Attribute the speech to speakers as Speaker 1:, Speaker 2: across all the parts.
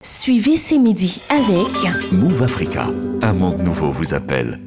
Speaker 1: Suivez ces midis avec
Speaker 2: Move Africa. Un monde nouveau vous appelle.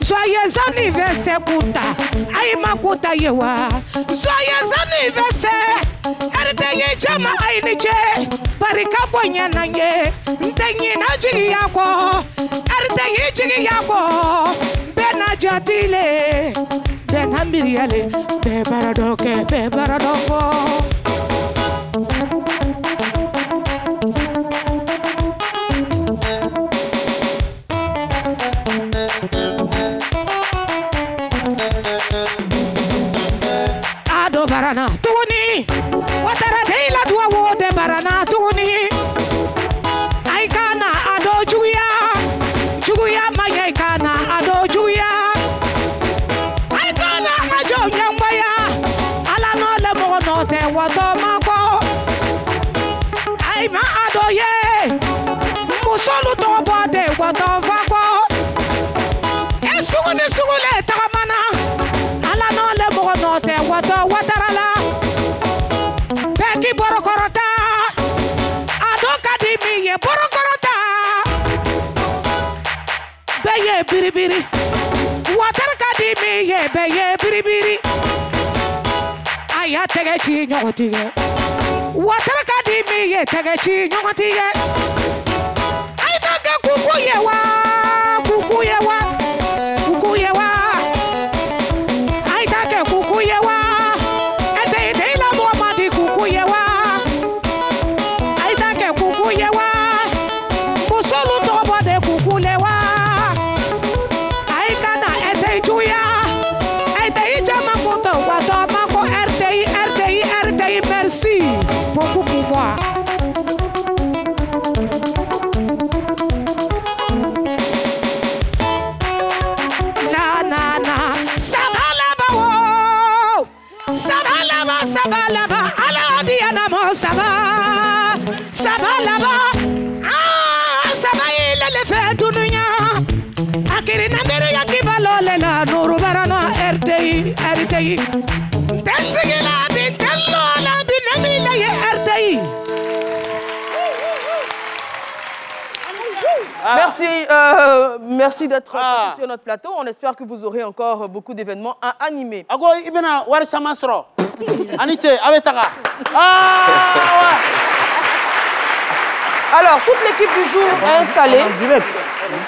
Speaker 3: Joyeux anniversaire Kouta, Aïma Kouta Yewa. Joyeux anniversaire, Erdeye Jama Aïniche, Barika Bonya Nanye, Ntengi Najiri Yako, Erdeye Jiri Yako, Bena Jatile, Bena Miriale, Bebaradoke, Bebaradofo. Barana tuni watara deila dua wode barana tuni aikana ado juya maya aikana ado juya aikana ajo nyambaya ala no le mo no te wato mako ai ma ado ye musolu to bode wato fako esugule takamana ala no le mo no te wato watarala peki borokorota adoka di mi ye borokorota beye biribiri watarka di mi ye beye biribiri aya tege chi nyogotige watarka di mi ye tege chi nyogotige ay tege kuku yewa ay tege kuku yewa merci beaucoup pour moi. La nana, sabalaba, sabalaba, ala diana mo sabalaba, sabaile le fait dunya, akiri na mere yakibalo le la nuru barana RTI. Tesigila bintello la binamila ye RTI.
Speaker 4: Merci d'être passé sur notre plateau. On espère que vous aurez encore beaucoup d'événements à animer.
Speaker 5: Ago ibena wari samasro. Aniche awetaka.
Speaker 4: Alors, toute l'équipe du jour est installée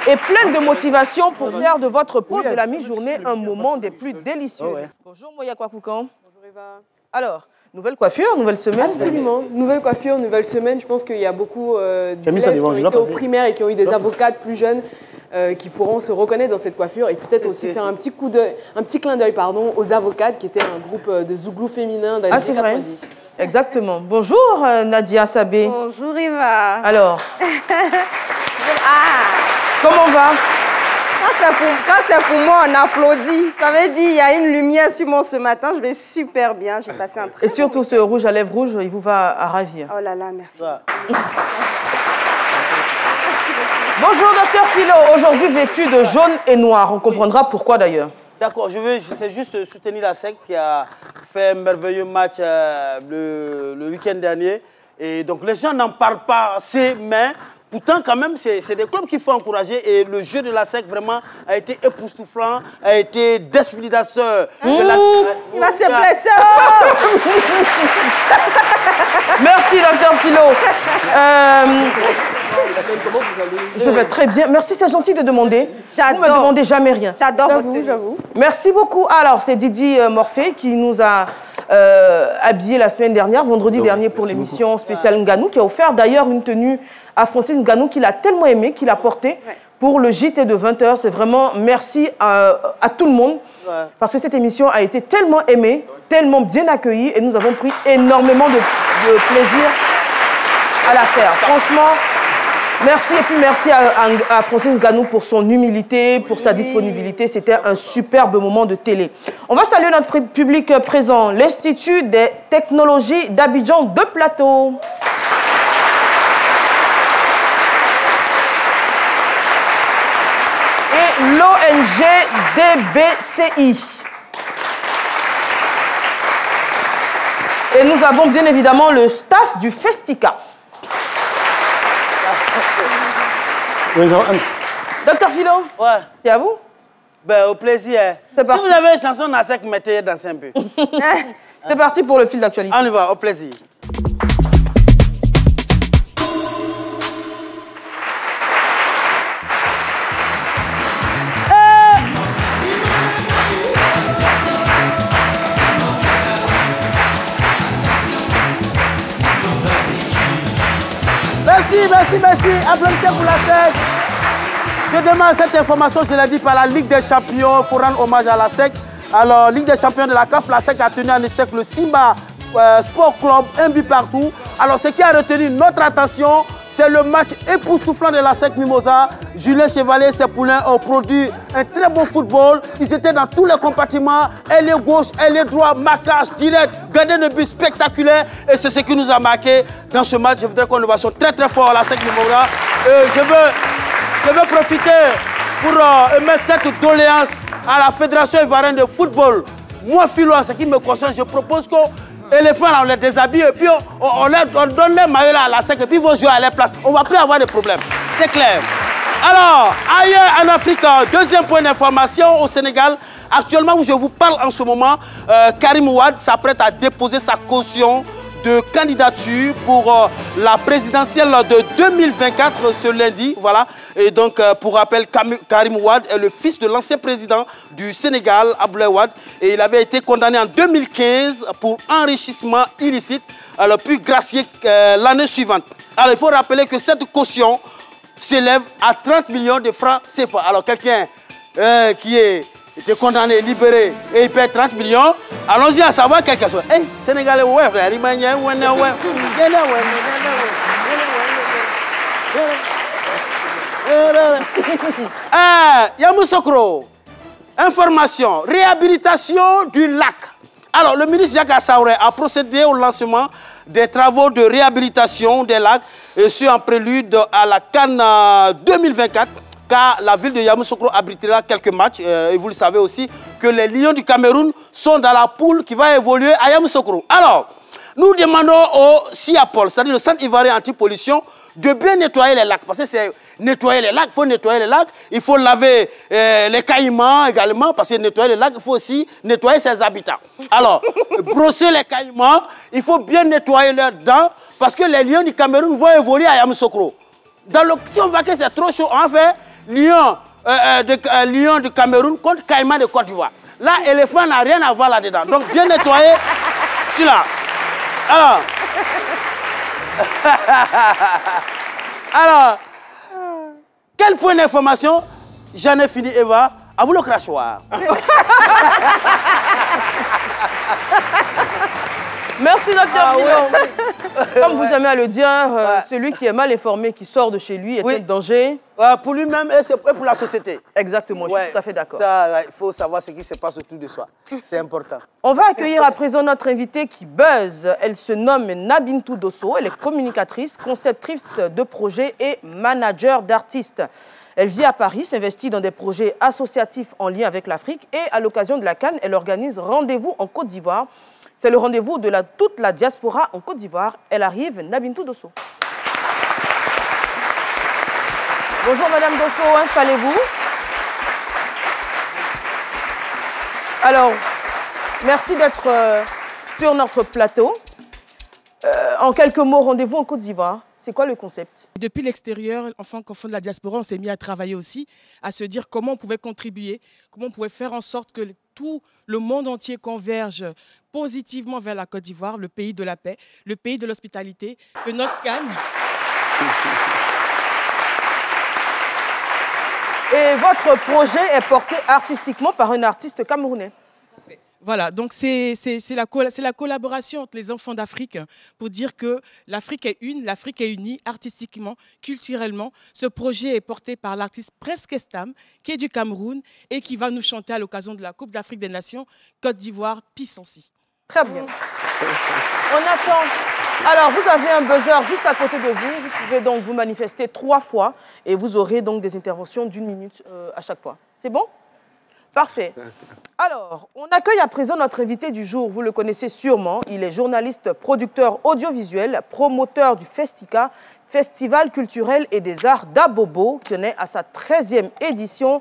Speaker 4: et pleine de motivation pour faire de votre pause de la mi-journée un moment des plus délicieux. Bonjour Moya Kwakoukan.
Speaker 6: Bonjour Eva.
Speaker 4: Alors, nouvelle coiffure, nouvelle semaine.
Speaker 6: Absolument. Nouvelle coiffure, nouvelle semaine. Je pense qu'il y a beaucoup d'élèves qui ont été au primaire et qui ont eu des avocates plus jeunes qui pourront se reconnaître dans cette coiffure et peut-être aussi faire un petit clin d'œil aux avocates qui étaient un groupe de zouglou féminin dans les années 90.
Speaker 4: Exactement. Bonjour Nadia Sabé.
Speaker 7: Bonjour Eva.
Speaker 4: Alors, comment va?
Speaker 7: Quand c'est pour moi, on applaudit. Ça veut dire qu'il y a une lumière sur moi ce matin. Je vais super bien. J'ai passé un très
Speaker 4: Et surtout ce rouge à lèvres rouge, il vous va à ravir.
Speaker 7: Oh là là, merci.
Speaker 4: Bonjour Docteur Philo. Aujourd'hui vêtu de jaune et noir. On comprendra pourquoi d'ailleurs.
Speaker 5: D'accord, je vais juste soutenir la SEC qui a fait un merveilleux match le week-end dernier. Et donc les gens n'en parlent pas assez, mais pourtant quand même c'est des clubs qu'il faut encourager. Et le jeu de la SEC vraiment a été époustouflant, a été déstabilisateur.
Speaker 7: Il va se blesser.
Speaker 4: Merci Docteur Philo. Je vais très bien. Merci, c'est gentil de demander. Vous ne me demandez jamais rien.
Speaker 7: J'adore.
Speaker 6: J'avoue.
Speaker 4: Merci beaucoup. Alors, c'est Didi Morphée qui nous a habillés la semaine dernière, vendredi dernier, pour l'émission spéciale Nganou, qui a offert d'ailleurs une tenue à Francis Nganou qu'il a tellement aimé, qu'il a porté pour le JT de 20h. C'est vraiment merci à tout le monde, parce que cette émission a été tellement aimée, tellement bien accueillie, et nous avons pris énormément de plaisir à la faire. Franchement, merci, et puis merci à Francis Nganou pour son humilité, pour sa disponibilité. C'était un superbe moment de télé. On va saluer notre public présent, l'Institut des technologies d'Abidjan de Plateau. Et l'ONG DBCI. Et nous avons bien évidemment le staff du Festica. Docteur Philo, c'est à vous?
Speaker 5: Ben, au plaisir. Si vous avez une chanson dans la SEC, mettez danser un peu.
Speaker 4: C'est parti pour le fil d'actualité.
Speaker 5: On y va, au plaisir. Merci. Applaudissez pour la SEC. Je demande cette information, je l'ai dit, par la Ligue des Champions pour rendre hommage à la SEC. Alors, Ligue des Champions de la CAF, la SEC a tenu en échec le Simba Sport Club, un but partout. Alors, ce qui a retenu notre attention, c'est le match époustouflant de la SEC Mimosa. Julien Chevalier et ses poulains ont produit un très bon football. Ils étaient dans tous les compartiments. Ailier gauche, ailier droit, marquage direct, gardien de but spectaculaire. Et c'est ce qui nous a marqué dans ce match. Je voudrais qu'on innovation très fort à la SEC Mimosa. Je veux profiter pour émettre cette doléance à la Fédération ivoirienne de football. Moi, Philo, en ce qui me concerne, je propose qu'on éléphants, on les déshabille et puis on donne les maillots à la SEC et puis ils vont jouer à leur place. On ne va plus avoir de problème. C'est clair. Alors, ailleurs en Afrique, deuxième point d'information au Sénégal. Actuellement, où je vous parle en ce moment, Karim Wade s'apprête à déposer sa caution de candidature pour la présidentielle de 2024 ce lundi. Voilà. Et donc, pour rappel, Karim Wade est le fils de l'ancien président du Sénégal, Abdoulaye Wade. Et il avait été condamné en 2015 pour enrichissement illicite, alors puis gracié l'année suivante. Alors, il faut rappeler que cette caution s'élève à 30 millions de francs CFA. Alors, quelqu'un qui est condamné, libéré, et il paie 30 millions. Allons-y à savoir quelque chose. Hey, Sénégalais, ouais, frère, Yamoussoukro, information, réhabilitation du lac. Alors, le ministre Jacques Assaouré a procédé au lancement des travaux de réhabilitation des lacs, et ce en prélude à la CAN 2024. Car la ville de Yamoussoukro abritera quelques matchs. Et vous le savez aussi que les Lions du Cameroun sont dans la poule qui va évoluer à Yamoussoukro. Alors, nous demandons au CIAPOL, c'est-à-dire le Centre ivoirien anti-pollution, de bien nettoyer les lacs. Parce que c'est nettoyer les lacs, il faut nettoyer les lacs. Il faut laver les caïmans également, parce que nettoyer les lacs, il faut aussi nettoyer ses habitants. Alors, brosser les caïmans, il faut bien nettoyer leurs dents, parce que les Lions du Cameroun vont évoluer à Yamoussoukro. Si on voit que c'est trop chaud, on fait lion de Cameroun contre caïman de Côte d'Ivoire. Là, éléphant n'a rien à voir là-dedans. Donc, bien nettoyé, celui-là. Alors, quel point d'information? J'en ai fini, Eva. À vous le crachoir.
Speaker 4: Merci, docteur Milon. Comme vous aimez à le dire, celui qui est mal informé, qui sort de chez lui, est en danger.
Speaker 5: Pour lui-même et pour la société.
Speaker 4: Exactement, je suis tout à fait d'accord.
Speaker 5: Il faut savoir ce qui se passe autour de soi. C'est important.
Speaker 4: On va accueillir à présent notre invitée qui buzz. Elle se nomme Nabintou Dosso. Elle est communicatrice, conceptrice de projets et manager d'artistes. Elle vit à Paris, s'investit dans des projets associatifs en lien avec l'Afrique et à l'occasion de la CAN, elle organise Rendez-vous en Côte d'Ivoire. C'est le rendez-vous de toute la diaspora en Côte d'Ivoire. Elle arrive, Nabintou Dosso. Bonjour Madame Dosso, installez-vous. Alors, merci d'être sur notre plateau. En quelques mots, Rendez-vous en Côte d'Ivoire. C'est quoi le concept?
Speaker 8: Depuis l'extérieur, enfin, qu'au fond de la diaspora, on s'est mis à travailler aussi, à se dire comment on pouvait contribuer, comment on pouvait faire en sorte que tout le monde entier converge positivement vers la Côte d'Ivoire, le pays de la paix, le pays de l'hospitalité, que notre CAN.
Speaker 4: Et votre projet est porté artistiquement par un artiste camerounais.
Speaker 8: Voilà, donc c'est la collaboration entre les enfants d'Afrique pour dire que l'Afrique est une, l'Afrique est unie artistiquement, culturellement. Ce projet est porté par l'artiste Prince Kestam, qui est du Cameroun et qui va nous chanter à l'occasion de la Coupe d'Afrique des Nations, Côte d'Ivoire, Pissensi.
Speaker 4: Très bien. On attend. Alors, vous avez un buzzer juste à côté de vous. Vous pouvez donc vous manifester 3 fois et vous aurez donc des interventions d'1 minute à chaque fois. C'est bon? Parfait. Alors, on accueille à présent notre invité du jour. Vous le connaissez sûrement. Il est journaliste, producteur audiovisuel, promoteur du Festika, Festival culturel et des arts d'Abobo, qui en est à sa 13e édition.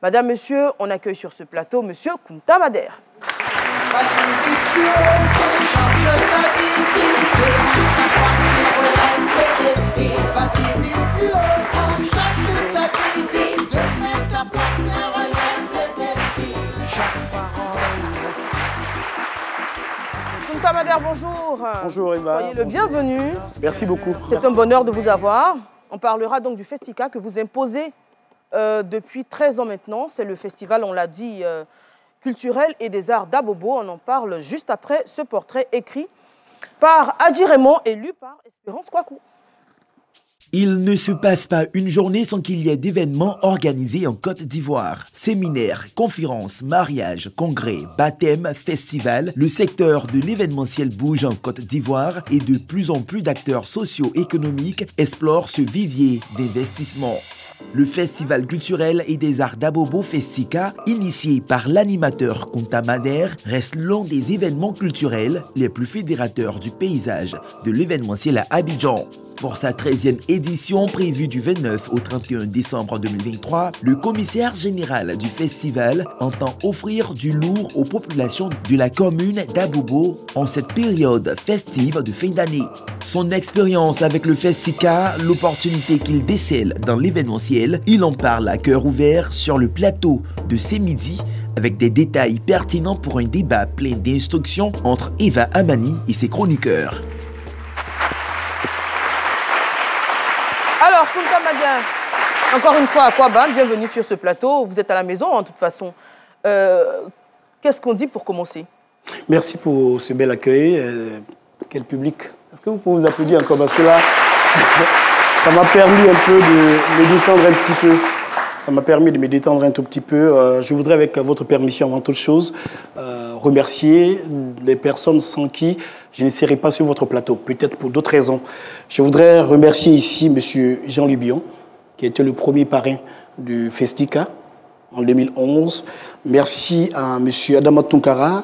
Speaker 4: Madame, monsieur, on accueille sur ce plateau monsieur Kunta Mader. Kunta Mader, bonjour.
Speaker 9: Bonjour Eva.
Speaker 4: Soyez le bienvenu.
Speaker 9: Merci beaucoup.
Speaker 4: C'est un bonheur de vous avoir. On parlera donc du Festika que vous imposez depuis 13 ans maintenant. C'est le festival, on l'a dit, culturel et des arts d'Abobo. On en parle juste après ce portrait écrit par Adi Raymond et lu par Espérance Kwaku.
Speaker 10: Il ne se passe pas une journée sans qu'il y ait d'événements organisés en Côte d'Ivoire. Séminaires, conférences, mariages, congrès, baptêmes, festivals, le secteur de l'événementiel bouge en Côte d'Ivoire et de plus en plus d'acteurs socio-économiques explorent ce vivier d'investissement. Le Festival culturel et des arts d'Abobo Festika, initié par l'animateur Kunta Mader, reste l'un des événements culturels les plus fédérateurs du paysage de l'événementiel à Abidjan. Pour sa 13e édition prévue du 29 au 31 décembre 2023, le commissaire général du festival entend offrir du lourd aux populations de la commune d'Abobo en cette période festive de fin d'année. Son expérience avec le Festika, l'opportunité qu'il décèle dans l'événementiel, il en parle à cœur ouvert sur le plateau de ces midis avec des détails pertinents pour un débat plein d'instructions entre Eva Amani et ses chroniqueurs.
Speaker 4: Alors, Kunta Mader, encore une fois, Akwaba, bienvenue sur ce plateau. Vous êtes à la maison, en toute façon. Qu'est-ce qu'on dit pour commencer?
Speaker 9: Merci pour ce bel accueil. Quel public. Est-ce que vous pouvez vous applaudir encore? Parce que là, ça m'a permis un peu de me détendre un petit peu. Ça m'a permis de me détendre un tout petit peu. Je voudrais, avec votre permission, avant toute chose, remercier les personnes sans qui je ne serais pas sur votre plateau, peut-être pour d'autres raisons. Je voudrais remercier ici M. Jean Lubion, qui était le premier parrain du Festika en 2011. Merci à M. Adama Tunkara,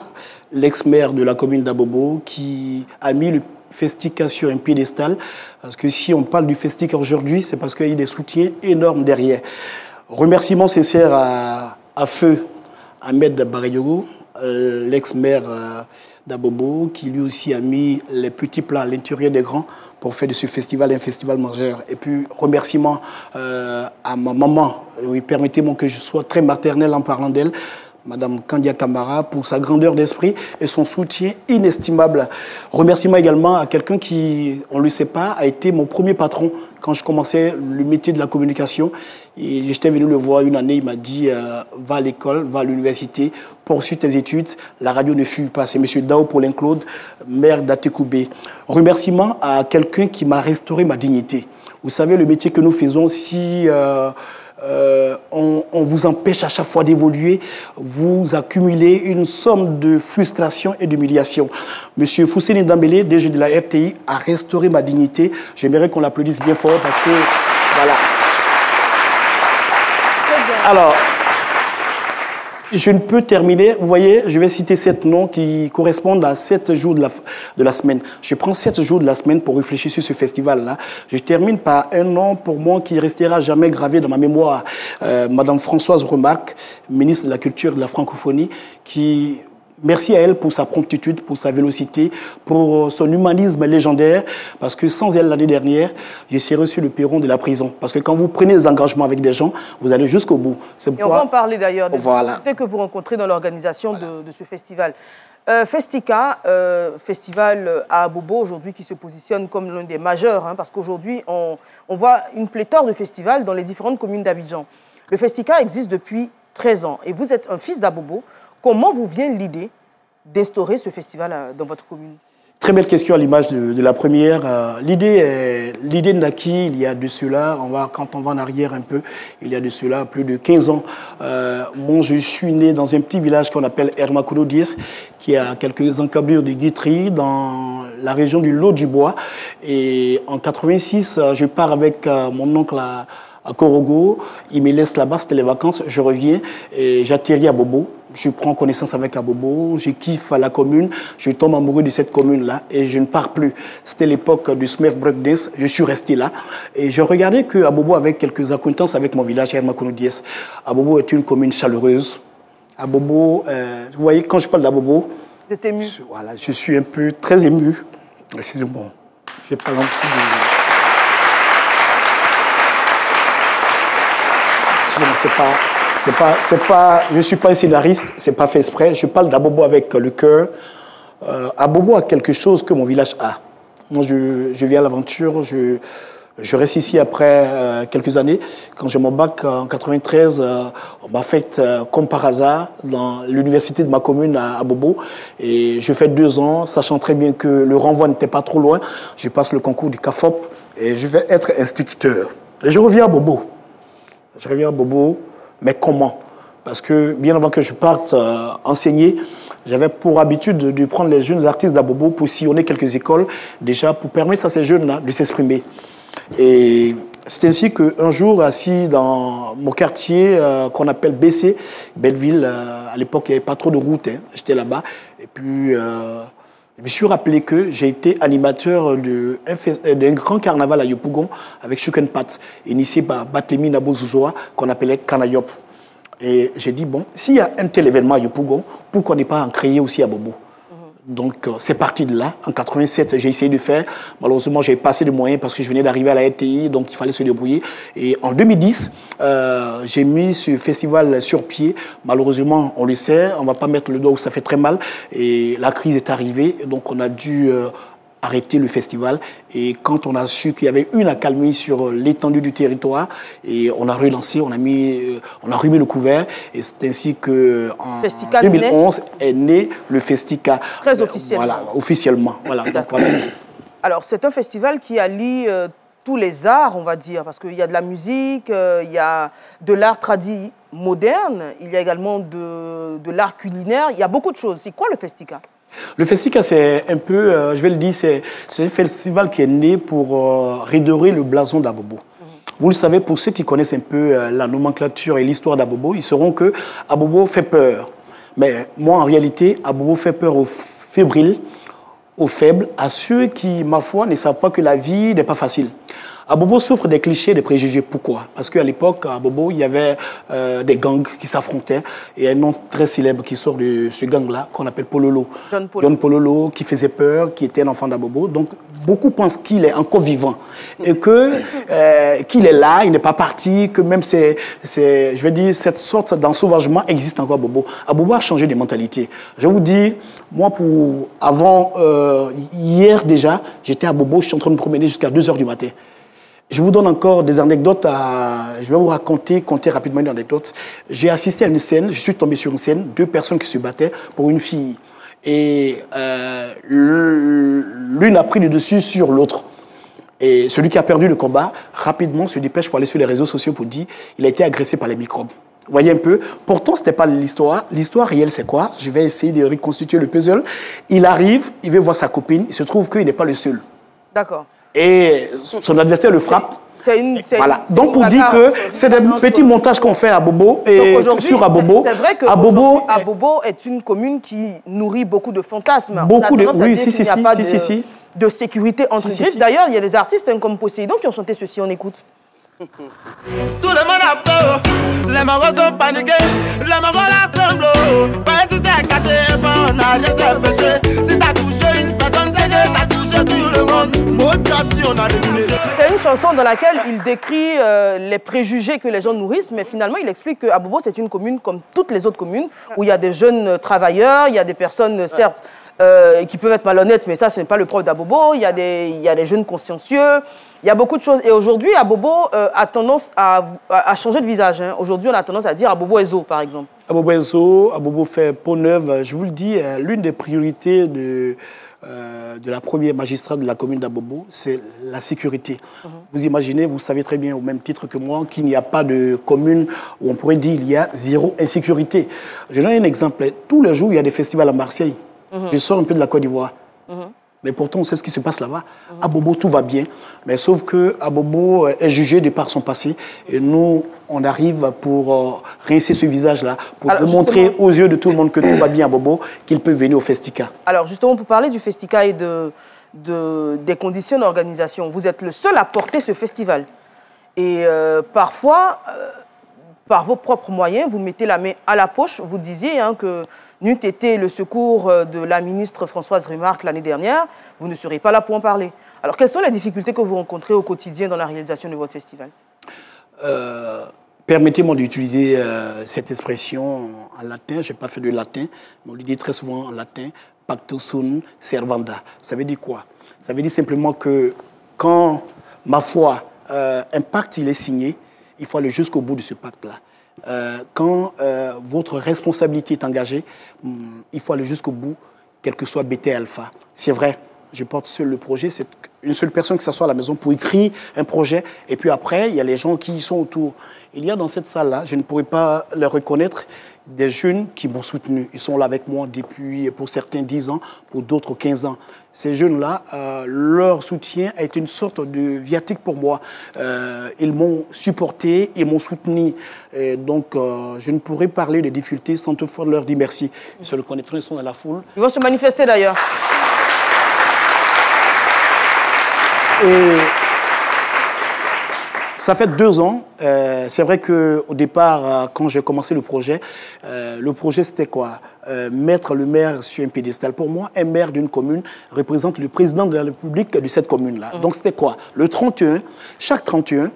Speaker 9: l'ex-maire de la commune d'Abobo, qui a mis le Festika sur un piédestal. Parce que si on parle du Festika aujourd'hui, c'est parce qu'il y a des soutiens énormes derrière. Remerciements sincères à Feu Ahmed Barayogo, l'ex-maire d'Abobo, qui lui aussi a mis les petits plats à l'intérieur des grands pour faire de ce festival un festival majeur. Et puis, remerciement à ma maman. Oui, permettez-moi que je sois très maternel en parlant d'elle. Madame Kandia Kamara, pour sa grandeur d'esprit et son soutien inestimable. Remerciement également à quelqu'un qui, on ne le sait pas, a été mon premier patron quand je commençais le métier de la communication. Et j'étais venu le voir une année, il m'a dit va à l'école, va à l'université, poursuis tes études. La radio ne fuit pas. C'est M. Dao Paulin-Claude, maire d'Atekoubé. Remerciement à quelqu'un qui m'a restauré ma dignité. Vous savez, le métier que nous faisons, si on vous empêche à chaque fois d'évoluer, vous accumulez une somme de frustration et d'humiliation. Monsieur Fousseni Dambélé, DG de la RTI, a restauré ma dignité. J'aimerais qu'on l'applaudisse bien fort parce que, voilà. Alors, je ne peux terminer. Vous voyez, je vais citer 7 noms qui correspondent à 7 jours de la semaine. Je prends 7 jours de la semaine pour réfléchir sur ce festival-là. Je termine par un nom pour moi qui restera jamais gravé dans ma mémoire. Madame Françoise Remarque, ministre de la Culture et de la Francophonie, qui... Merci à elle pour sa promptitude, pour sa vélocité, pour son humanisme légendaire, parce que sans elle, l'année dernière, je serais sur le perron de la prison. Parce que quand vous prenez des engagements avec des gens, vous allez jusqu'au bout.
Speaker 4: Et on va en parler d'ailleurs des difficultés que vous rencontrez dans l'organisation de ce festival. Festica, festival à Abobo aujourd'hui qui se positionne comme l'un des majeurs, hein, parce qu'aujourd'hui, on voit une pléthore de festivals dans les différentes communes d'Abidjan. Le Festica existe depuis 13 ans et vous êtes un fils d'Abobo. Comment vous vient l'idée d'instaurer ce festival dans votre commune?
Speaker 9: Très belle question à l'image de la première. L'idée naquit il y a de cela, quand on va en arrière un peu, il y a de cela plus de 15 ans. Moi, je suis né dans un petit village qu'on appelle Hermakono-Diès, qui a quelques encablures de Guitry dans la région du Lot-du-Bois. Et en 86, je pars avec mon oncle à Korogo. Il me laisse là-bas, c'était les vacances. Je reviens et j'atterris à Bobo. Je prends connaissance avec Abobo, je kiffe la commune, je tombe amoureux de cette commune-là et je ne pars plus. C'était l'époque du Smef Breakdance, je suis resté là. Et je regardais que Abobo avait quelques acquaintances avec mon village, Hermakono-Diès. Abobo est une commune chaleureuse. Abobo, vous voyez, quand je parle d'Abobo,
Speaker 4: vous êtes ému.
Speaker 9: Voilà, je suis un peu très ému. C'est bon, j'ai pas l'envie je ne suis pas un scénariste, c'est pas fait exprès. Je parle d'Abobo avec le cœur. Abobo a quelque chose que mon village a. Moi, je viens à l'aventure, je reste ici après quelques années. Quand j'ai mon bac en 93, on m'a fait comme par hasard dans l'université de ma commune à Abobo. Et je fais 2 ans, sachant très bien que le renvoi n'était pas trop loin. Je passe le concours du CAFOP et je vais être instituteur. Et je reviens à Abobo. Je reviens à Abobo. Mais comment? Parce que bien avant que je parte enseigner, j'avais pour habitude de prendre les jeunes artistes d'Abobo pour sillonner quelques écoles, déjà pour permettre à ces jeunes-là de s'exprimer. Et c'est ainsi qu'un jour, assis dans mon quartier qu'on appelle BC, Belleville, à l'époque il n'y avait pas trop de route, hein, j'étais là-bas, et puis je me suis rappelé que j'ai été animateur d'un grand carnaval à Yopougon avec Chukenpat, initié par Batlemi Nabo Zouzoua, qu'on appelait Kanayop. Et j'ai dit, bon, s'il y a un tel événement à Yopougon, pourquoi ne pas en créer aussi à Bobo? Donc, c'est parti de là. En 87, j'ai essayé de faire. Malheureusement, j'ai pas assez de moyens parce que je venais d'arriver à la RTI, donc il fallait se débrouiller. Et en 2010, j'ai mis ce festival sur pied. Malheureusement, on le sait, on ne va pas mettre le doigt où ça fait très mal. Et la crise est arrivée, donc on a dû arrêter le festival. Et quand on a su qu'il y avait une accalmie sur l'étendue du territoire, et on a relancé, on a remis le couvert. Et c'est ainsi qu'en 2011 est né le Festica.
Speaker 4: Très officiellement.
Speaker 9: Voilà, officiellement. Voilà, donc, voilà.
Speaker 4: Alors, c'est un festival qui allie tous les arts, on va dire, parce qu'il y a de la musique, il y a de l'art tradit moderne, il y a également de l'art culinaire, il y a beaucoup de choses. C'est quoi le Festica?
Speaker 9: Le Festica, c'est un peu, je vais le dire, c'est un festival qui est né pour redorer le blason d'Abobo. Vous le savez, pour ceux qui connaissent un peu la nomenclature et l'histoire d'Abobo, ils sauront que Abobo fait peur. Mais moi, en réalité, Abobo fait peur aux fébriles, aux faibles, à ceux qui, ma foi, ne savent pas que la vie n'est pas facile. Abobo souffre des clichés, des préjugés. Pourquoi? Parce qu'à l'époque, à Abobo, il y avait des gangs qui s'affrontaient. Et il y a un nom très célèbre qui sort de ce gang-là, qu'on appelle Pololo. John Pololo, qui faisait peur, qui était un enfant d'Abobo. Donc, beaucoup pensent qu'il est encore vivant. Et qu'il est là, il n'est pas parti, que même je vais dire, cette sorte d'ensauvagement existe encore à Abobo. Abobo a changé de mentalité. Je vous dis, moi, hier déjà, j'étais à Abobo, je suis en train de me promener jusqu'à 2 h du matin. Je vous donne encore des anecdotes. Je vais vous compter rapidement une anecdote. J'ai assisté à une scène, je suis tombé sur une scène, 2 personnes qui se battaient pour une fille. Et l'une a pris le dessus sur l'autre. Et celui qui a perdu le combat, rapidement se dépêche pour aller sur les réseaux sociaux pour dire qu'il a été agressé par les microbes. Vous voyez un peu? Pourtant, ce n'était pas l'histoire. L'histoire réelle, c'est quoi? Je vais essayer de reconstituer le puzzle. Il arrive, il veut voir sa copine. Il se trouve qu'il n'est pas le seul.
Speaker 4: D'accord.
Speaker 9: Et son adversaire le frappe.
Speaker 4: Voilà.
Speaker 9: Donc, pour dire que c'est des petits montages qu'on fait à Bobo et sur Abobo.
Speaker 4: C'est vrai que Abobo est une commune qui nourrit beaucoup de fantasmes.
Speaker 9: Beaucoup de...
Speaker 4: Oui, il n'y a pas de sécurité entre griffes. D'ailleurs, il y a des artistes comme Poséidon qui ont chanté ceci. On écoute.
Speaker 11: Tout le monde a peur, les morts sont paniqués, les morts la tremblent. Pas si t'es caté, on a laissé péché. Si t'as touché une personne, c'est que t'as touché tout le monde. Motivation, on a deviné.
Speaker 4: C'est une chanson dans laquelle il décrit les préjugés que les gens nourrissent, mais finalement, il explique que Abobo, c'est une commune comme toutes les autres communes, où il y a des jeunes travailleurs, il y a des personnes, certes, qui peuvent être malhonnêtes, mais ça, ce n'est pas le propre d'Abobo. Il y a des jeunes consciencieux. Il y a beaucoup de choses. Et aujourd'hui, Abobo a tendance à changer de visage. Hein. Aujourd'hui, on a tendance à dire Abobo Ezo, par exemple.
Speaker 9: Abobo Ezo, Abobo fait peau neuve. Je vous le dis, l'une des priorités de la première magistrate de la commune d'Abobo, c'est la sécurité. Vous imaginez, vous savez très bien, au même titre que moi, qu'il n'y a pas de commune où on pourrait dire qu'il y a zéro insécurité. Je donne un exemple. Tous les jours, il y a des festivals à Marseille. Je sors un peu de la Côte d'Ivoire. Mais pourtant, on sait ce qui se passe là-bas. À Bobo, tout va bien. Mais sauf que Abobo est jugé de par son passé. Et nous, on arrive pour rincer ce visage-là, pour montrer aux yeux de tout le monde que tout va bien à Bobo, qu'il peut venir au Festica.
Speaker 4: Alors, justement, pour parler du Festica et des conditions d'organisation, vous êtes le seul à porter ce festival. Et parfois... par vos propres moyens, vous mettez la main à la poche. Vous disiez que n'eût été le secours de la ministre Françoise Remarque l'année dernière, vous ne seriez pas là pour en parler. Alors, quelles sont les difficultés que vous rencontrez au quotidien dans la réalisation de votre festival?
Speaker 9: Permettez-moi d'utiliser cette expression en latin. Je n'ai pas fait de latin, mais on le dit très souvent en latin. Pacto sunt servanda. Ça veut dire quoi? Ça veut dire simplement que quand, ma foi, un pacte il est signé, il faut aller jusqu'au bout de ce pacte-là. Quand votre responsabilité est engagée, il faut aller jusqu'au bout, quel que soit bêta et alpha. C'est vrai, je porte seul le projet, c'est une seule personne qui s'assoit à la maison pour écrire un projet, et puis après, il y a les gens qui sont autour. Il y a dans cette salle-là, je ne pourrais pas les reconnaître, des jeunes qui m'ont soutenu. Ils sont là avec moi depuis, pour certains, 10 ans, pour d'autres, 15 ans. Ces jeunes-là, leur soutien a été une sorte de viatique pour moi. Ils m'ont supporté, ils m'ont soutenu. Et donc, je ne pourrais parler des difficultés sans toutefois leur dire merci. Ils se reconnaîtront, ils sont dans la foule.
Speaker 4: Ils vont se manifester d'ailleurs.
Speaker 9: Et ça fait 2 ans. C'est vrai qu'au départ, quand j'ai commencé le projet c'était quoi? Mettre le maire sur un pédestal. Pour moi, un maire d'une commune représente le président de la République de cette commune-là. Donc c'était quoi? Le 31, chaque 31,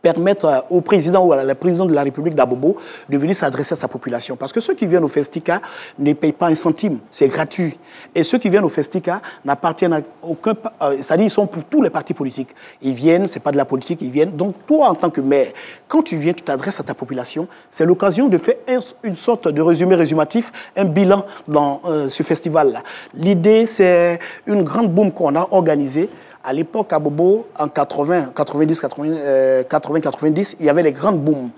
Speaker 9: permettre au président ou à la présidente de la République d'Abobo de venir s'adresser à sa population. Parce que ceux qui viennent au Festica ne payent pas un centime, c'est gratuit. Et ceux qui viennent au Festica n'appartiennent à aucun... c'est-à-dire ils sont pour tous les partis politiques. Ils viennent, c'est pas de la politique, ils viennent. Donc toi, en tant que maire, quand tu viens, tu t'adresses à ta population, c'est l'occasion de faire une sorte de résumatif, un bilan dans ce festival-là. L'idée, c'est une grande boom qu'on a organisée. À l'époque, à Bobo, en 90, il y avait les grandes booms.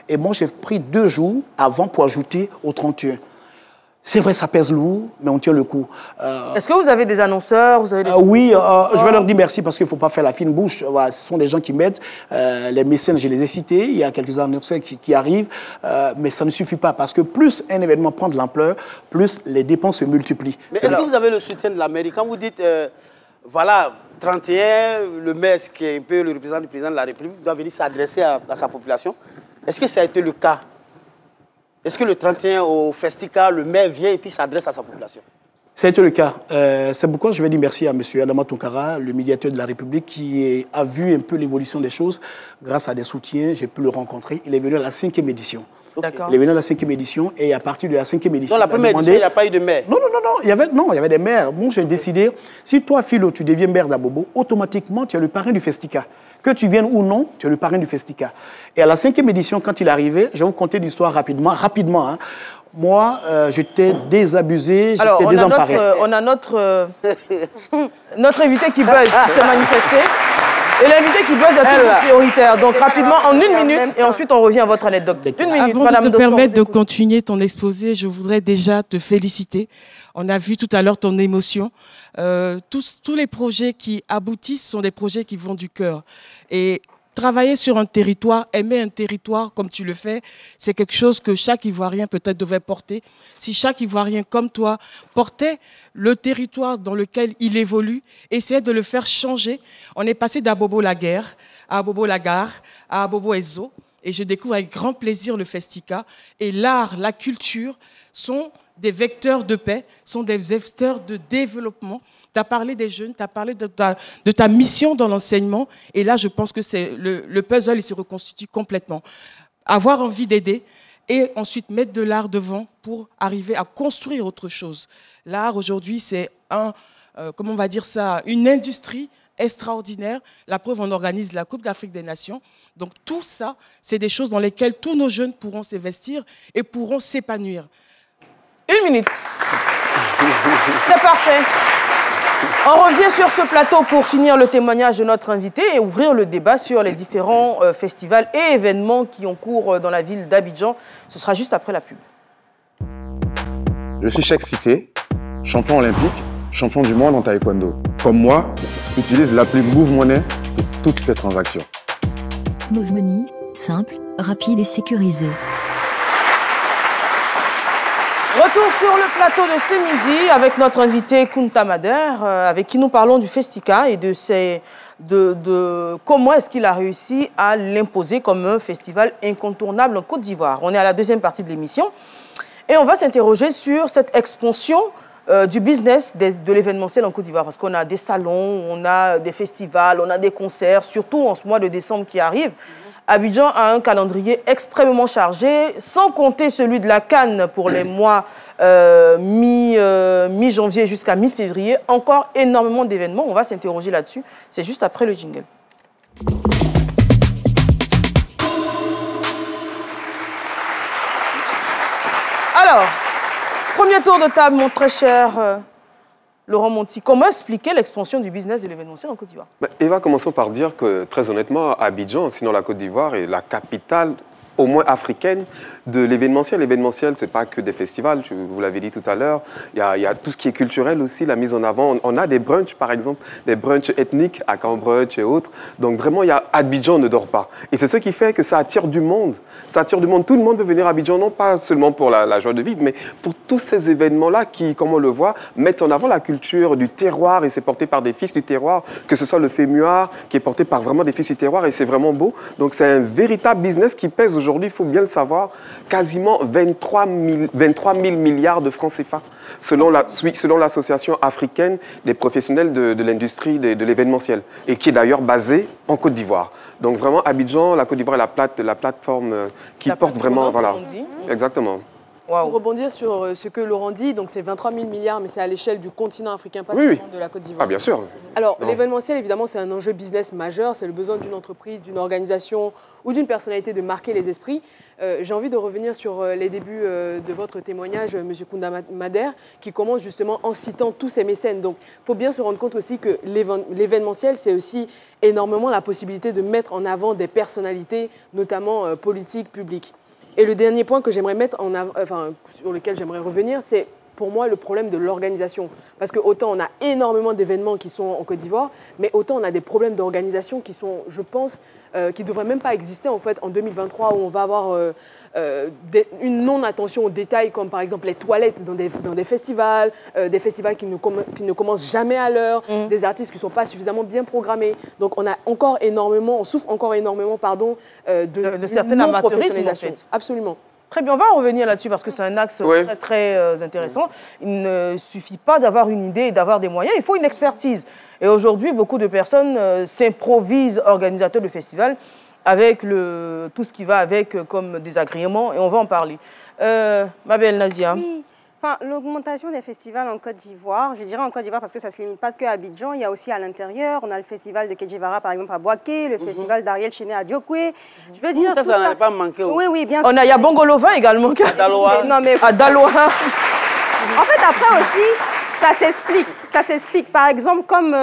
Speaker 9: Et moi, j'ai pris 2 jours avant pour ajouter au 31. C'est vrai, ça pèse lourd, mais on tient le coup.
Speaker 4: Est-ce que vous avez des annonceurs?
Speaker 9: Oui, je vais leur dire merci parce qu'il ne faut pas faire la fine bouche. Ce sont des gens qui m'aident. Les mécènes, je les ai cités. Il y a quelques annonceurs qui arrivent. Mais ça ne suffit pas parce que plus un événement prend de l'ampleur, plus les dépenses se multiplient.
Speaker 5: Mais est-ce que vous avez le soutien de la mairie? Quand vous dites... voilà, 31, le maire, qui est un peu le représentant du président de la République, doit venir s'adresser à sa population. Est-ce que ça a été le cas? Est-ce que le 31 au Festica, le maire vient et puis s'adresse à sa population?
Speaker 9: Ça a été le cas. C'est pourquoi je vais dire merci à M. Adama Tounkara, le médiateur de la République, qui a vu un peu l'évolution des choses. Grâce à des soutiens, j'ai pu le rencontrer. Il est venu à la 5e édition.
Speaker 4: D'accord.
Speaker 9: Il est venu à la 5e édition et à partir de la 5e édition...
Speaker 5: Donc la première édition, il n'y a pas eu de maire?
Speaker 9: Non, il y avait des maires. Bon, j'ai décidé, si toi, Philo, tu deviens maire d'Abobo, automatiquement, tu es le parrain du Festica. Que tu viennes ou non, tu es le parrain du Festica. Et à la 5e édition, quand il est arrivé, je vais vous conter l'histoire rapidement. Hein. Moi, j'étais désabusé, j'étais désemparé.
Speaker 4: On a notre invité qui buzz, qui s'est manifesté. Et l'invité qui buzz est toujours prioritaire. Donc rapidement, en 1 minute, et ensuite on revient à votre anecdote. 1 minute,
Speaker 8: Avant
Speaker 4: Madame
Speaker 8: de te permettre de continuer ton exposé, je voudrais déjà te féliciter. On a vu tout à l'heure ton émotion. Tous les projets qui aboutissent sont des projets qui vont du cœur. Et travailler sur un territoire, aimer un territoire comme tu le fais, c'est quelque chose que chaque Ivoirien peut-être devait porter. Si chaque Ivoirien comme toi portait le territoire dans lequel il évolue, essayait de le faire changer. On est passé d'Abobo la guerre, à Abobo la gare, à Abobo Ezo. Et je découvre avec grand plaisir le Festica. Et l'art, la culture sont des vecteurs de paix, sont des vecteurs de développement. Tu as parlé des jeunes, tu as parlé de ta mission dans l'enseignement. Et là, je pense que c'est le puzzle, il se reconstitue complètement. Avoir envie d'aider et ensuite mettre de l'art devant pour arriver à construire autre chose. L'art, aujourd'hui, c'est comment on va dire ça, une industrie extraordinaire. La preuve, on organise la Coupe d'Afrique des Nations. Donc tout ça, c'est des choses dans lesquelles tous nos jeunes pourront s'investir et pourront s'épanouir.
Speaker 4: 1 minute. C'est parfait. On revient sur ce plateau pour finir le témoignage de notre invité et ouvrir le débat sur les différents festivals et événements qui ont cours dans la ville d'Abidjan. Ce sera juste après la pub.
Speaker 12: Je suis Cheikh Cissé, champion olympique, champion du monde en taekwondo. Comme moi, utilise l'appli Move Money pour toutes tes transactions.
Speaker 13: Move Money, simple, rapide et sécurisé.
Speaker 4: Retour sur le plateau de ce midi avec notre invité Kunta Mader, avec qui nous parlons du Festica et de comment est-ce qu'il a réussi à l'imposer comme un festival incontournable en Côte d'Ivoire. On est à la deuxième partie de l'émission et on va s'interroger sur cette expansion du business de l'événementiel en Côte d'Ivoire, parce qu'on a des salons, on a des festivals, on a des concerts, surtout en ce mois de décembre qui arrive. Abidjan a un calendrier extrêmement chargé, sans compter celui de la Cannes pour les mois mi-janvier jusqu'à mi-février. Encore énormément d'événements, on va s'interroger là-dessus. C'est juste après le jingle. Alors, premier tour de table, mon très cher Laurent Monti. Comment expliquer l'expansion du business de l'événementiel en Côte d'Ivoire?
Speaker 14: Eva, commençons par dire que, très honnêtement, Abidjan, sinon la Côte d'Ivoire, est la capitale, au moins africaine, de l'événementiel. L'événementiel, ce n'est pas que des festivals, vous l'avez dit tout à l'heure. Il y a tout ce qui est culturel aussi, la mise en avant. On a des brunchs, par exemple, des brunchs ethniques, à Cambridge et autres. Donc vraiment, Abidjan ne dort pas. Et c'est ce qui fait que ça attire du monde. Ça attire du monde. Tout le monde veut venir à Abidjan, non pas seulement pour la joie de vivre, mais pour tous ces événements-là qui, comme on le voit, mettent en avant la culture du terroir. Et c'est porté par des fils du terroir, que ce soit le Fémuar, qui est porté par vraiment des fils du terroir. Et c'est vraiment beau. Donc c'est un véritable business qui pèse aujourd'hui, il faut bien le savoir, quasiment 23 000 milliards de francs CFA, selon l'association africaine des professionnels de l'industrie de l'événementiel, et qui est d'ailleurs basée en Côte d'Ivoire. Donc vraiment, Abidjan, la Côte d'Ivoire est la plateforme qui porte vraiment... Voilà, exactement.
Speaker 6: Wow. Pour rebondir sur ce que Laurent dit, donc c'est 23 000 milliards, mais c'est à l'échelle du continent africain, pas seulement de la Côte d'Ivoire.
Speaker 14: Ah, bien sûr.
Speaker 6: Alors, l'événementiel, évidemment, c'est un enjeu business majeur. C'est le besoin d'une entreprise, d'une organisation ou d'une personnalité de marquer les esprits. J'ai envie de revenir sur les débuts de votre témoignage, M. Kunta Mader, qui commence justement en citant tous ces mécènes. Donc, il faut bien se rendre compte aussi que l'événementiel, c'est aussi énormément la possibilité de mettre en avant des personnalités, notamment politiques, publiques. Et le dernier point que j'aimerais mettre sur lequel j'aimerais revenir, c'est pour moi, le problème de l'organisation. Parce que autant on a énormément d'événements qui sont en Côte d'Ivoire, mais autant on a des problèmes d'organisation qui sont, je pense, qui ne devraient même pas exister en fait en 2023, où on va avoir une non-attention aux détails, comme par exemple les toilettes dans des festivals qui ne commencent jamais à l'heure, des artistes qui ne sont pas suffisamment bien programmés. Donc on a encore énormément, on souffre encore énormément, pardon, de certaines non-professionnalisation. En fait. Absolument.
Speaker 4: Très bien, on va revenir là-dessus parce que c'est un axe très intéressant. Il ne suffit pas d'avoir une idée et d'avoir des moyens, il faut une expertise. Et aujourd'hui, beaucoup de personnes s'improvisent organisateurs de festivals avec tout ce qui va avec comme désagrément, et on va en parler. Ma belle Nazia.
Speaker 7: Oui. Enfin, l'augmentation des festivals en Côte d'Ivoire, je dirais en Côte d'Ivoire parce que ça ne se limite pas qu'à Abidjan, il y a aussi à l'intérieur. On a le festival de Kedjivara, par exemple, à Boaké, le festival d'Ariel Chéné à Diokwe. Je veux dire,
Speaker 5: ça n'allait pas manquer.
Speaker 7: Oui, oui, bien sûr.
Speaker 4: Il y a Bongolova également.
Speaker 5: À Daloa.
Speaker 7: Non, mais...
Speaker 4: À Daloa.
Speaker 7: En fait, après aussi, ça s'explique. Ça s'explique. Par exemple, comme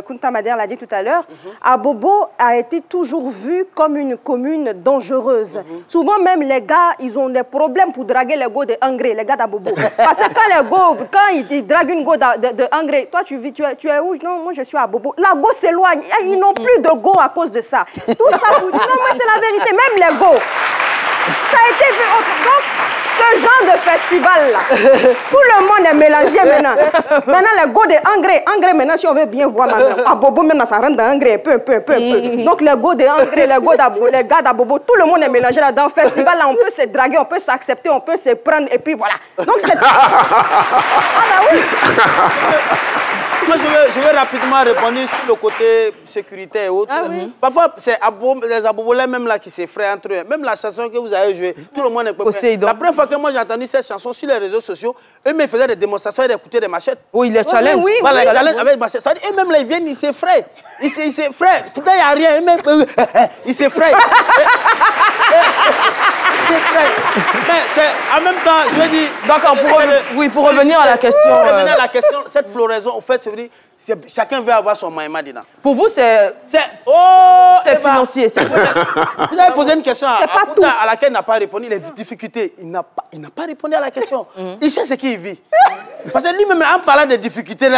Speaker 7: Kunta Mader l'a dit tout à l'heure, Abobo a été toujours vu comme une commune dangereuse. Souvent même, les gars, ils ont des problèmes pour draguer les go de Angré, les gars d'Abobo. Parce que quand ils draguent une go de Angré, toi, tu es où? Non, moi, je suis à Abobo. La go s'éloigne. Ils n'ont plus de go à cause de ça. Tout ça, non, moi, c'est la vérité. Même les go. Ça a été vu. Donc, ce genre de festival-là, tout le monde est mélangé maintenant. Maintenant, les go de Angré, maintenant, si on veut bien voir, à Bobo, maintenant, ça rentre dans Angré un peu. Donc, les go de Angré, les gars d'Abobo, tout le monde est mélangé là-dedans. Festival-là, on peut se draguer, on peut s'accepter, on peut se prendre, et puis voilà. Donc, c'est... Ah, ben oui.
Speaker 5: Moi, je vais rapidement répondre sur le côté sécurité et autres.
Speaker 7: Ah, oui.
Speaker 5: Parfois, c'est les Abobolais même là qui s'effraient entre eux. Même la chanson que vous avez jouée, tout le monde est prêt. La première fois que moi j'ai entendu cette chanson sur les réseaux sociaux, eux-mêmes faisaient des démonstrations et des coups de machette.
Speaker 4: Oui, les challenges.
Speaker 5: Oui, voilà, les challenges avec machette. Ça dit, eux-mêmes là, ils viennent, ils s'effraient. Ils s'effraient. Pourtant, il n'y a rien. Eux-mêmes, ils s'effraient. Mais en même temps, je veux dire...
Speaker 4: D'accord, pour revenir à la question...
Speaker 5: Pour revenir à la question, cette floraison, en fait, ça veut dire chacun veut avoir son maïma dedans.
Speaker 4: Pour vous, c'est financier.
Speaker 5: Vous avez posé une question à laquelle il n'a pas répondu, les difficultés. Il n'a pas répondu à la question. Il sait ce qu'il vit. Parce que lui-même, en parlant des difficultés,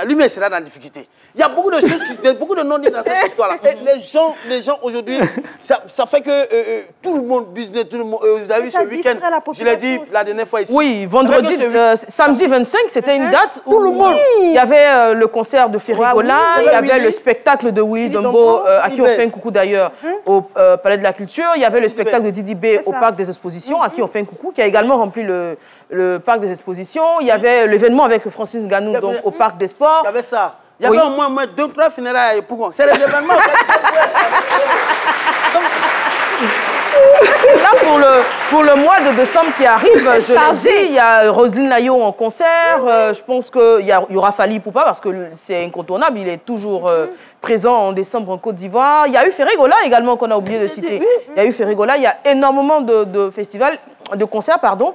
Speaker 5: lui-même sera dans la difficulté. Il y a beaucoup de choses, beaucoup de non-dits dans cette histoire-là. Les gens aujourd'hui, ça fait que tout le monde, business, tout le monde, vous avez vu ce week-end, je l'ai dit la dernière fois ici.
Speaker 4: Oui, vendredi, samedi 25, c'était une date où tout le monde. Il y avait le concert de Ferrigola, il y avait le spectacle de Willy Dombo, à qui on fait un coucou d'ailleurs, au Palais de la Culture. Il y avait le spectacle de Didi B au Parc des Expositions, à qui on fait un coucou, qui a également rempli le Parc des Expositions. Il y avait l'événement avec Francis Ngannou donc, au Parc des Sports.
Speaker 5: Il y avait ça. Il y avait au moins 2-3 funérailles à Epougon. C'est les événements.
Speaker 4: Là, pour le mois de décembre qui arrive, je l'ai dit, il y a Roselyne Layo en concert. Je pense qu'il y aura Fally Ipupa parce que c'est incontournable. Il est toujours présent en décembre en Côte d'Ivoire. Il y a eu Ferrigola également qu'on a oublié de citer. Il y a eu Ferrigola, il y a énormément de festivals, de concerts, pardon.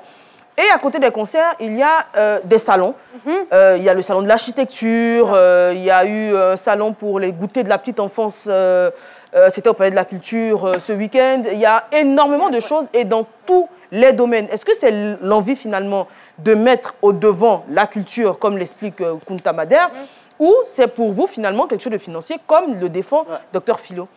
Speaker 4: Et à côté des concerts, il y a des salons. Il y a le salon de l'architecture, il y a eu un salon pour les goûters de la petite enfance, c'était au Palais de la Culture ce week-end. Il y a énormément de choses et dans tous les domaines. Est-ce que c'est l'envie finalement de mettre au devant la culture, comme l'explique Kunta Mader, ou c'est pour vous finalement quelque chose de financier, comme le défend Dr Philo?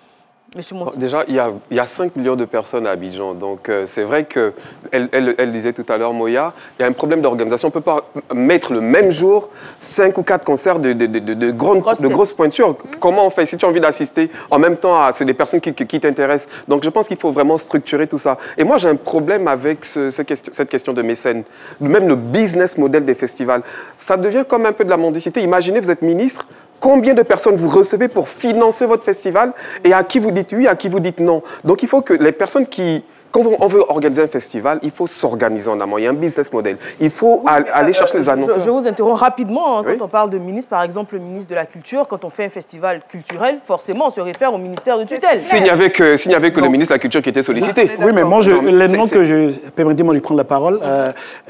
Speaker 4: Monsieur Monti.
Speaker 14: Déjà, il y a 5 millions de personnes à Abidjan. Donc, c'est vrai qu'elle disait tout à l'heure, Moya, il y a un problème d'organisation. On ne peut pas mettre le même jour 5 ou 4 concerts de grosses pointures. Comment on fait? Si tu as envie d'assister, en même temps, c'est des personnes qui t'intéressent. Donc, je pense qu'il faut vraiment structurer tout ça. Et moi, j'ai un problème avec cette question de mécène. Même le business model des festivals. Ça devient comme un peu de la mendicité. Imaginez, vous êtes ministre. Combien de personnes vous recevez pour financer votre festival et à qui vous dites oui, à qui vous dites non. Donc il faut que les personnes qui... Quand on veut organiser un festival, il faut s'organiser en amont. Il y a un business model. Il faut aller chercher les annonces.
Speaker 4: Je vous interromps rapidement. Hein, quand on parle de ministre, par exemple, le ministre de la Culture, quand on fait un festival culturel, forcément, on se réfère au ministère de tutelle.
Speaker 14: S'il n'y avait que le ministre de la Culture qui était sollicité.
Speaker 9: Oui, mais moi, les noms que je... Permettez-moi de prendre la parole.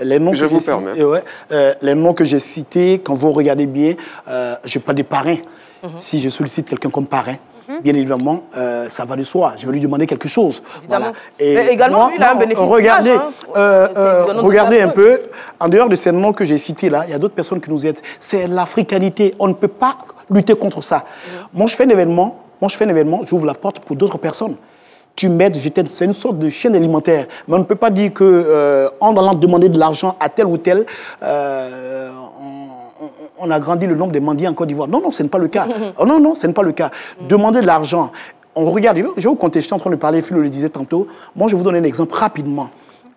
Speaker 9: Les noms
Speaker 14: je vous permets.
Speaker 9: Les noms que j'ai cités, quand vous regardez bien, je n'ai pas des parrains. Si je sollicite quelqu'un comme parrain, bien évidemment, ça va de soi. Je vais lui demander quelque chose. Voilà. Et
Speaker 4: mais également,
Speaker 9: moi,
Speaker 4: lui, il a un bénéfice.
Speaker 9: Regardez, regardez un peu, en dehors de ces noms que j'ai cités là, il y a d'autres personnes qui nous aident. C'est l'africanité. On ne peut pas lutter contre ça. Moi, je fais un événement, j'ouvre la porte pour d'autres personnes. Tu m'aides, je t'aide. C'est une sorte de chaîne alimentaire. Mais on ne peut pas dire qu'en allant demander de l'argent à tel ou tel, on a grandi le nombre de mendiants en Côte d'Ivoire. Non, non, ce n'est pas le cas. Oh, non, non, ce n'est pas le cas. Demander de l'argent. On regarde, je vais vous compter, je suis en train de parler, Philo le disait tantôt. Moi, je vais vous donner un exemple rapidement.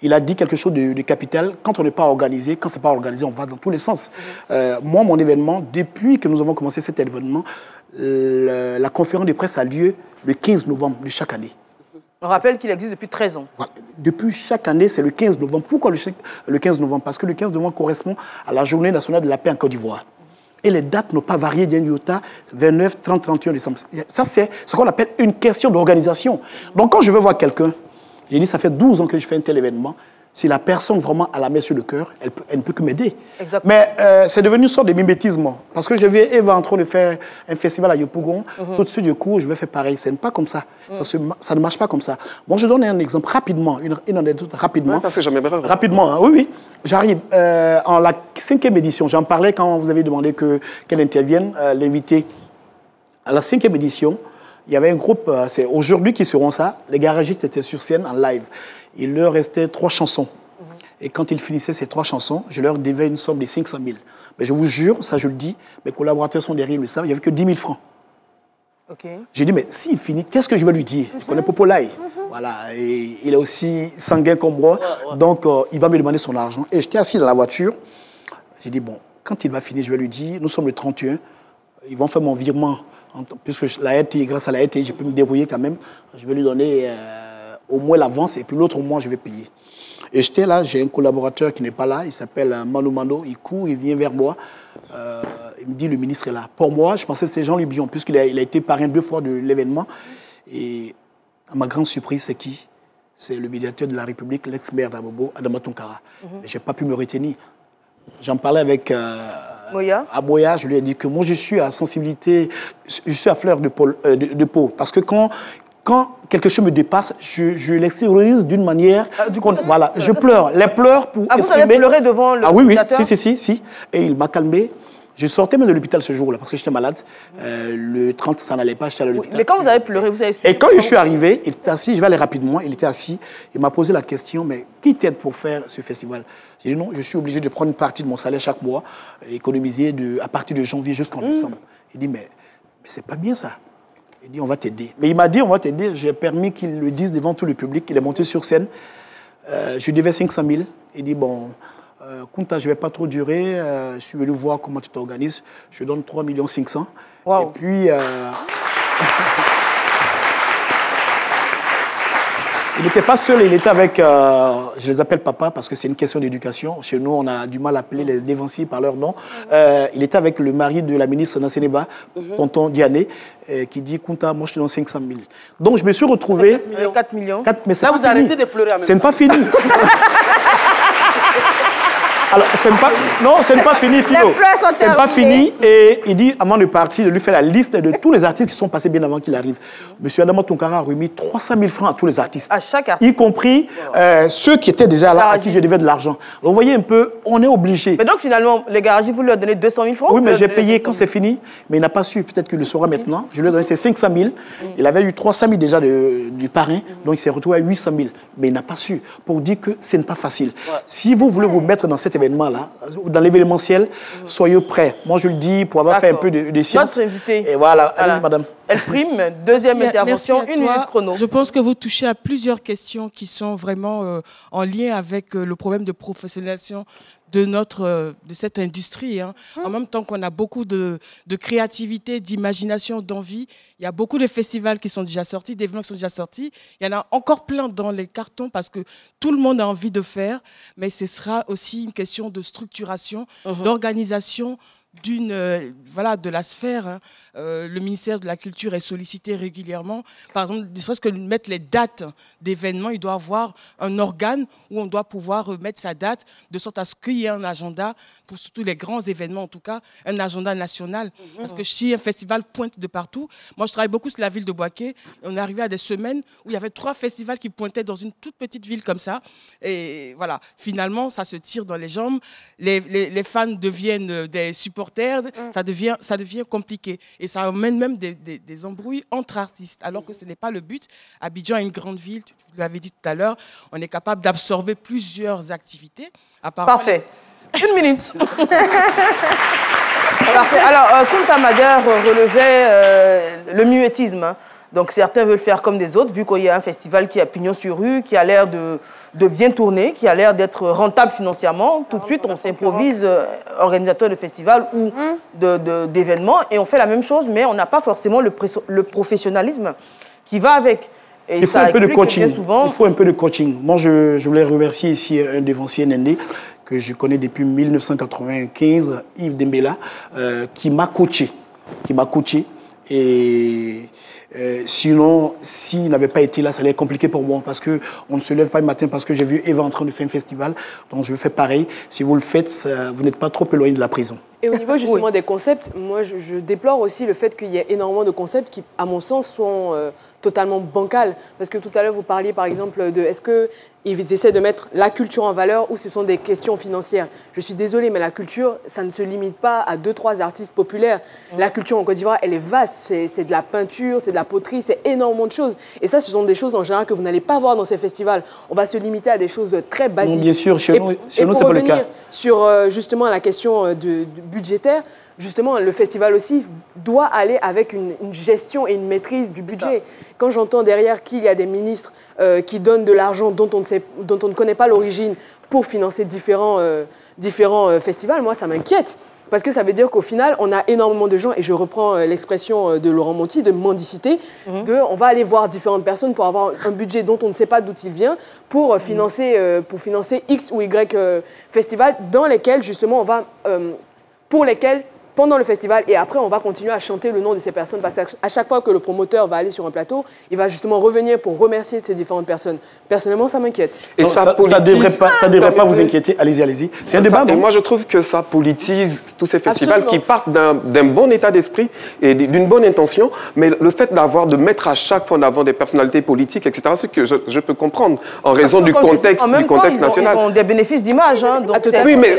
Speaker 9: Il a dit quelque chose de capital. Quand on n'est pas organisé, quand ce n'est pas organisé, on va dans tous les sens. Moi, mon événement, depuis que nous avons commencé cet événement, la conférence de presse a lieu le 15 novembre de chaque année.
Speaker 4: On rappelle qu'il existe depuis 13 ans.
Speaker 9: Voilà. Depuis chaque année, c'est le 15 novembre. Pourquoi le 15 novembre? Parce que le 15 novembre correspond à la journée nationale de la paix en Côte d'Ivoire. Et les dates n'ont pas varié d'un iota, 29, 30, 31 décembre. Ça, c'est ce qu'on appelle une question d'organisation. Donc, quand je veux voir quelqu'un, j'ai dit, ça fait 12 ans que je fais un tel événement. Si la personne vraiment a la main sur le cœur, elle ne peut que m'aider. Mais c'est devenu une sorte de mimétisme. Parce que je vais Eva en train de faire un festival à Yopougon. Tout de suite, du coup, je vais faire pareil. Ce n'est pas comme ça. Ça ne marche pas comme ça. Moi, je donne un exemple rapidement, une anecdote rapidement.
Speaker 14: Ouais, parce que jamais
Speaker 9: rapidement, hein, oui, oui. J'arrive. En la 5e édition, j'en parlais quand vous avez demandé qu'elle intervienne, l'invité. À la 5e édition, il y avait un groupe, c'est aujourd'hui qu'ils seront ça. Les garagistes étaient sur scène en live. Il leur restait 3 chansons. Et quand ils finissaient ces 3 chansons, je leur devais une somme de 500 000. Mais je vous jure, ça je le dis, mes collaborateurs sont derrière, ils le savent, il n'y avait que 10 000 francs. J'ai dit, mais s'il finit, qu'est-ce que je vais lui dire? Je connais Popolaï. Voilà, et il est aussi sanguin comme moi, donc il va me demander son argent. Et j'étais assis dans la voiture, j'ai dit, bon, quand il va finir, je vais lui dire, nous sommes le 31, ils vont faire mon virement, puisque grâce à la RT, je peux me débrouiller quand même, je vais lui donner au moins l'avance, et puis l'autre mois, je vais payer. Et j'étais là, j'ai un collaborateur qui n'est pas là, il s'appelle Manu Mando, il court, il vient vers moi, il me dit, le ministre est là. Pour moi, je pensais que c'était Jean-Louis Bion, puisqu'il a été parrain 2 fois de l'événement, et à ma grande surprise, c'est qui? C'est le médiateur de la République, l'ex-maire d'Abobo, Adama Tonkara. Je n'ai pas pu me retenir. J'en parlais avec Moya, je lui ai dit que moi, je suis à sensibilité, je suis à fleur de peau, parce que quand quelque chose me dépasse, je l'extériorise d'une manière... voilà, je pleure. Les pleurs pour exprimer...
Speaker 4: Vous avez pleuré devant le médiateur?
Speaker 9: Oui, si. Et il m'a calmé. Je sortais même de l'hôpital ce jour-là, parce que j'étais malade. Le 30, ça n'allait pas, j'étais à l'hôpital.
Speaker 4: Mais quand vous avez pleuré, vous avez expliqué...
Speaker 9: Et quand je suis arrivé, il était assis, je vais aller rapidement, il était assis, il m'a posé la question, mais qui t'aide pour faire ce festival? J'ai dit non, je suis obligé de prendre une partie de mon salaire chaque mois, économiser à partir de janvier jusqu'en décembre. Il dit, mais c'est pas bien ça. Il dit, on va t'aider. Mais il m'a dit, on va t'aider. J'ai permis qu'il le dise devant tout le public. Il est monté sur scène. Je lui devais 500 000. Il dit, bon, Kunta, je ne vais pas trop durer. Je suis venu voir comment tu t'organises. Je donne 3 500 000. Et puis, il n'était pas seul, il était avec, je les appelle papa parce que c'est une question d'éducation. Chez nous, on a du mal à appeler les dévanciers par leur nom. Il était avec le mari de la ministre Nasseneba, Tonton Diané, qui dit, Kunta, moi je te donne 500 000. Donc je me suis retrouvé...
Speaker 4: 4 millions.
Speaker 9: Mais
Speaker 5: là, vous arrêtez de pleurer en même temps.
Speaker 9: Ce n'est pas fini. Alors, non, ce n'est pas fini, Philo. Ce n'est pas fini. Et il dit, avant de partir, de lui faire la liste de tous les artistes qui sont passés bien avant qu'il arrive. Monsieur Adama Tonkara a remis 300 000 francs à tous les artistes.
Speaker 4: À chaque artiste.
Speaker 9: Y compris ceux qui étaient déjà là, à qui je devais de l'argent. Vous voyez un peu, on est obligé.
Speaker 4: Mais donc, finalement, les garagistes, vous leur donnez 200 000 francs?
Speaker 9: Oui, mais j'ai payé quand c'est fini. Mais il n'a pas su. Peut-être qu'il le saura maintenant. Je lui ai donné ses 500 000. Il avait eu 300 000 déjà du parrain. Donc, il s'est retrouvé à 800 000. Mais il n'a pas su. Pour dire que ce n'est pas facile. Si vous voulez vous mettre dans cet événement-là, dans l'événementiel, soyez prêts. Moi, je le dis pour avoir fait un peu de science.
Speaker 4: Notre invité.
Speaker 9: Et voilà, allez-y, madame.
Speaker 4: Elle prime, deuxième intervention, 1 minute chrono.
Speaker 8: Je pense que vous touchez à plusieurs questions qui sont vraiment en lien avec le problème de professionnalisation de cette industrie. En même temps qu'on a beaucoup de créativité, d'imagination, d'envie, il y a beaucoup de festivals qui sont déjà sortis, d'événements qui sont déjà sortis. Il y en a encore plein dans les cartons parce que tout le monde a envie de faire, mais ce sera aussi une question de structuration, d'organisation, voilà, de la sphère. Hein. Le ministère de la Culture est sollicité régulièrement. Par exemple, ne serait-ce que mettre les dates d'événements, il doit avoir un organe où on doit pouvoir mettre sa date de sorte à ce qu'il y ait un agenda, pour surtout les grands événements en tout cas, un agenda national. Parce que si un festival pointe de partout, moi je travaille beaucoup sur la ville de Bouaké, et on est arrivé à des semaines où il y avait 3 festivals qui pointaient dans une toute petite ville comme ça. Et voilà, finalement, ça se tire dans les jambes. Les fans deviennent des supporters, ça devient compliqué. Et ça amène même des embrouilles entre artistes, alors que ce n'est pas le but. Abidjan est une grande ville, vous l'avez dit tout à l'heure, on est capable d'absorber plusieurs activités.
Speaker 4: Parfait. 1 minute. Parfait. Alors, Kunta Mader relevait le muettisme. Hein. Donc certains veulent faire comme des autres, vu qu'il y a un festival qui a pignon sur rue, qui a l'air de bien tourner, qui a l'air d'être rentable financièrement. Tout de suite, on s'improvise organisateur de festival ou d'événements, et on fait la même chose, mais on n'a pas forcément le professionnalisme qui va avec. Et
Speaker 9: il faut un peu de coaching. Il faut un peu de coaching. Moi, je voulais remercier ici un dévancier Nende, que je connais depuis 1995, Yves Dembela, qui m'a coaché. Et sinon, s'il n'avait pas été là, ça allait être compliqué pour moi, parce qu'on ne se lève pas le matin parce que j'ai vu Eva en train de faire un festival. Donc je fais pareil. Si vous le faites, vous n'êtes pas trop éloigné de la prison.
Speaker 6: Et au niveau justement des concepts, moi je déplore aussi le fait qu'il y ait énormément de concepts qui, à mon sens, sont totalement bancals. Parce que tout à l'heure, vous parliez par exemple de est-ce qu'ils essaient de mettre la culture en valeur ou ce sont des questions financières. Je suis désolée, mais la culture, ça ne se limite pas à 2-3 artistes populaires. La culture en Côte d'Ivoire, elle est vaste. C'est de la peinture, c'est de la poterie, c'est énormément de choses. Et ça, ce sont des choses en général que vous n'allez pas voir dans ces festivals. On va se limiter à des choses très basiques.
Speaker 9: Non, bien sûr, chez nous, c'est pas le cas.
Speaker 6: Sur justement la question budgétaire, justement, le festival aussi doit aller avec une gestion et une maîtrise du budget. Quand j'entends derrière qu'il y a des ministres qui donnent de l'argent dont on ne connaît pas l'origine pour financer différents festivals, moi, ça m'inquiète. Parce que ça veut dire qu'au final, on a énormément de gens, et je reprends l'expression de Laurent Monti, de mendicité, on va aller voir différentes personnes pour avoir un budget dont on ne sait pas d'où il vient, pour financer X ou Y festivals dans lesquels, justement, pour lesquels, pendant le festival, et après, on va continuer à chanter le nom de ces personnes, parce qu'à chaque fois que le promoteur va aller sur un plateau, il va justement revenir pour remercier ces différentes personnes. Personnellement, ça m'inquiète.
Speaker 9: Et ça ne devrait pas vous inquiéter. Allez-y. C'est un débat.
Speaker 14: Et moi, je trouve que ça politise tous ces festivals qui partent d'un bon état d'esprit et d'une bonne intention, mais le fait de mettre à chaque fois en avant des personnalités politiques, etc., ce que je peux comprendre en raison du contexte national.
Speaker 4: Ils ont des bénéfices d'image. Hein,
Speaker 14: oui, mais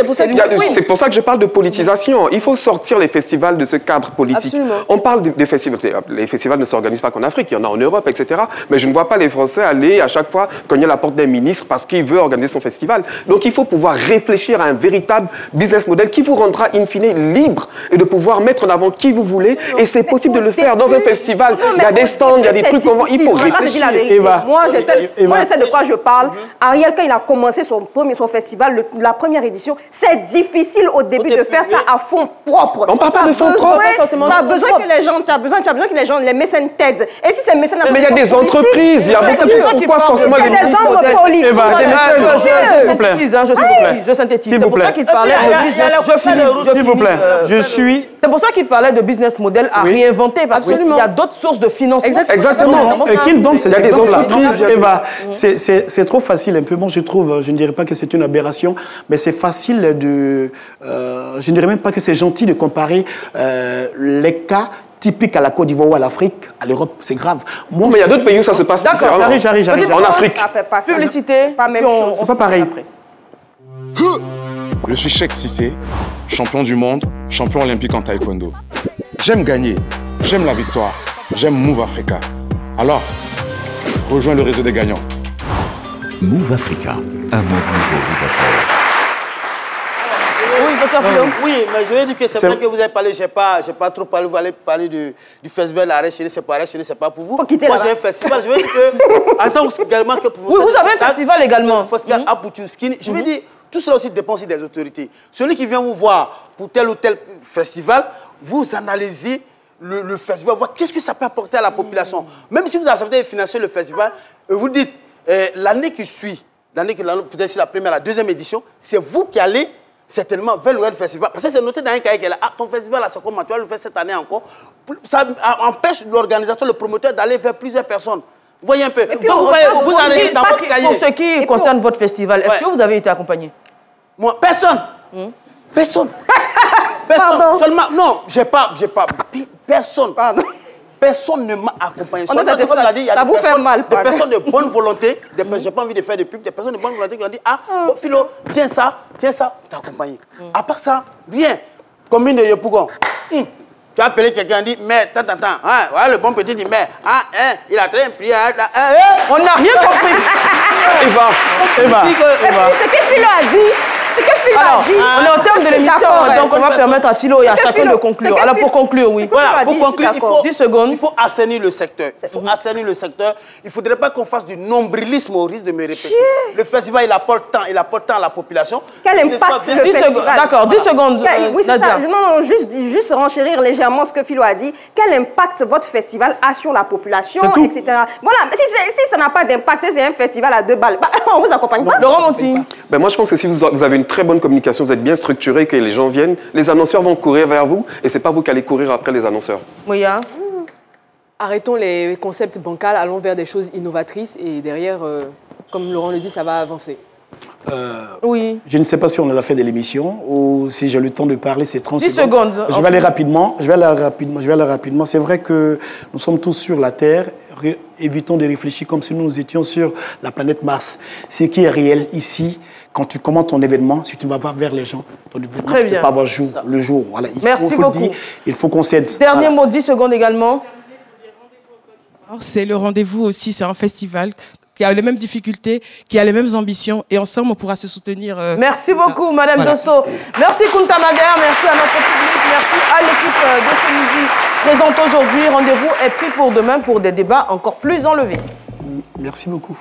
Speaker 14: c'est pour ça que je parle de politisation. Il faut sortir les festivals de ce cadre politique.
Speaker 6: Absolument.
Speaker 14: On parle des festivals. Les festivals ne s'organisent pas qu'en Afrique, il y en a en Europe, etc. Mais je ne vois pas les Français aller à chaque fois cogner à la porte d'un ministre parce qu'il veut organiser son festival. Donc il faut pouvoir réfléchir à un véritable business model qui vous rendra in fine libre et de pouvoir mettre en avant qui vous voulez. Et c'est possible de le faire dans un festival. Il y a des stands, il y a des trucs. Il faut réfléchir.
Speaker 7: Moi, je sais de quoi je parle. Ariel, quand il a commencé son festival, la première édition, c'est difficile au début de faire ça à fond propre.
Speaker 14: On parle pas de fonds propres.
Speaker 7: Tu as besoin que les gens, les mécènes t'aident. Et si ces mécènes...
Speaker 14: Mais il y a des entreprises, il y a beaucoup de choses. Pourquoi forcément les
Speaker 7: des hommes politiques.
Speaker 4: Je synthétise. C'est pour ça qu'il parlait de business.
Speaker 9: S'il vous plaît.
Speaker 4: C'est pour ça qu'il parlait de business model à réinventer, parce qu'il y a d'autres sources de financement.
Speaker 14: Exactement.
Speaker 9: Qu'il donne ces
Speaker 14: entreprises.
Speaker 9: Eva, c'est trop facile un peu. Moi, je trouve, je ne dirais pas que c'est une aberration, mais c'est facile de... je ne dirais même pas que c'est gentil de comparer les cas typiques à la Côte d'Ivoire ou à l'Afrique, à l'Europe, c'est grave.
Speaker 14: Mais il y a d'autres pays où ça se passe différemment.
Speaker 9: J'arrive.
Speaker 14: En Afrique.
Speaker 4: Publicité,
Speaker 7: pas même chose.
Speaker 9: C'est pas pareil.
Speaker 12: Je suis Cheikh Cissé, champion du monde, champion olympique en taekwondo. J'aime gagner, j'aime la victoire, j'aime Move Africa. Alors, rejoins le réseau des gagnants.
Speaker 2: Move Africa, un monde nouveau vous appelle.
Speaker 5: Oui, mais je vais dire que c'est vrai que vous avez parlé, je n'ai pas trop parlé, vous allez parler du festival Arrêt Chéri, c'est pas Arrêt Chéri, c'est pas pour vous. Moi j'ai un festival, je veux dire que, en tant également que pour vous.
Speaker 4: Oui, vous avez un festival également.
Speaker 5: Le festival Apoutuskine, je veux dire, tout cela aussi dépend aussi des autorités. Celui qui vient vous voir pour tel ou tel festival, vous analysez le festival, voir qu'est-ce que ça peut apporter à la population. Même si vous acceptez de financer le festival, vous dites, l'année qui suit, peut-être c'est la première, la deuxième édition, c'est vous qui allez certainement vers le festival. Parce que c'est noté dans un cahier qu'elle a, ton festival là, c'est comment, tu vas le faire cette année encore. Ça empêche l'organisateur, le promoteur d'aller vers plusieurs personnes. Vous voyez un peu.
Speaker 4: Et puis, donc, vous arrêtez dans votre cahier. Pour ce qui concerne votre festival, est-ce que vous avez été accompagné?
Speaker 5: Moi, personne. Personne. Personne.
Speaker 7: Pardon.
Speaker 5: Seulement, non, j'ai pas, personne. Pardon. Personne ne m'a accompagné.
Speaker 7: Ça vous fait mal.
Speaker 5: Des personnes de bonne volonté, j'ai pas envie de faire de pub, des personnes de bonne volonté qui ont dit, ah, oh, Philo, tiens ça, t'as accompagné. À part ça, rien. Commune de Yopougon. Tu as appelé quelqu'un, dit, mais, attends, hein, voilà le bon petit dit, mais, il a très prié.
Speaker 4: On n'a rien compris.
Speaker 5: Eva.
Speaker 7: Ce que Philo a dit,
Speaker 4: alors, on est au terme de l'émission, donc on va permettre à Philo et à chacun de conclure. Alors, pour conclure, oui.
Speaker 5: Voilà, pour conclure,
Speaker 4: 10 secondes.
Speaker 5: Il faut assainir le secteur. Il ne faudrait pas qu'on fasse du nombrilisme au risque de me répéter. Le festival, il apporte tant à la population.
Speaker 7: Quel impact le festival?
Speaker 4: D'accord, 10 secondes.
Speaker 7: Oui, c'est ça. Non, juste renchérir légèrement ce que Philo a dit. Quel impact votre festival a sur la population, etc. Voilà, si ça n'a pas d'impact, c'est un festival à 2 balles. On vous accompagne pas.
Speaker 4: Laurent Monti.
Speaker 14: Ben moi, je pense que si vous avez une très bonne communication, vous êtes bien structuré, que les gens viennent, les annonceurs vont courir vers vous et c'est pas vous qui allez courir après les annonceurs.
Speaker 4: Moya.
Speaker 6: Arrêtons les concepts bancals, allons vers des choses innovatrices et derrière, comme Laurent le dit, ça va avancer.
Speaker 4: Oui.
Speaker 9: Je ne sais pas si on a la fin de l'émission ou si j'ai le temps de parler, c'est 30
Speaker 4: 10 secondes.
Speaker 9: Je vais aller rapidement. C'est vrai que nous sommes tous sur la Terre. Évitons de réfléchir comme si nous étions sur la planète Mars. Ce qui est réel ici, quand tu commences ton événement, si tu ne vas pas vers les gens, ton événement ne peut pas avoir le jour. Voilà,
Speaker 4: Merci beaucoup.
Speaker 9: Il faut qu'on cède.
Speaker 4: Dernier mot, 10 secondes également.
Speaker 8: C'est le rendez-vous aussi, c'est un festival qui a les mêmes difficultés, qui a les mêmes ambitions, et ensemble, on pourra se soutenir.
Speaker 4: Merci beaucoup, Madame Dosso. Merci, Kunta Mader. Merci à notre public. Merci à l'équipe de ce midi présente aujourd'hui. Rendez-vous est pris pour demain pour des débats encore plus enlevés.
Speaker 9: Merci beaucoup.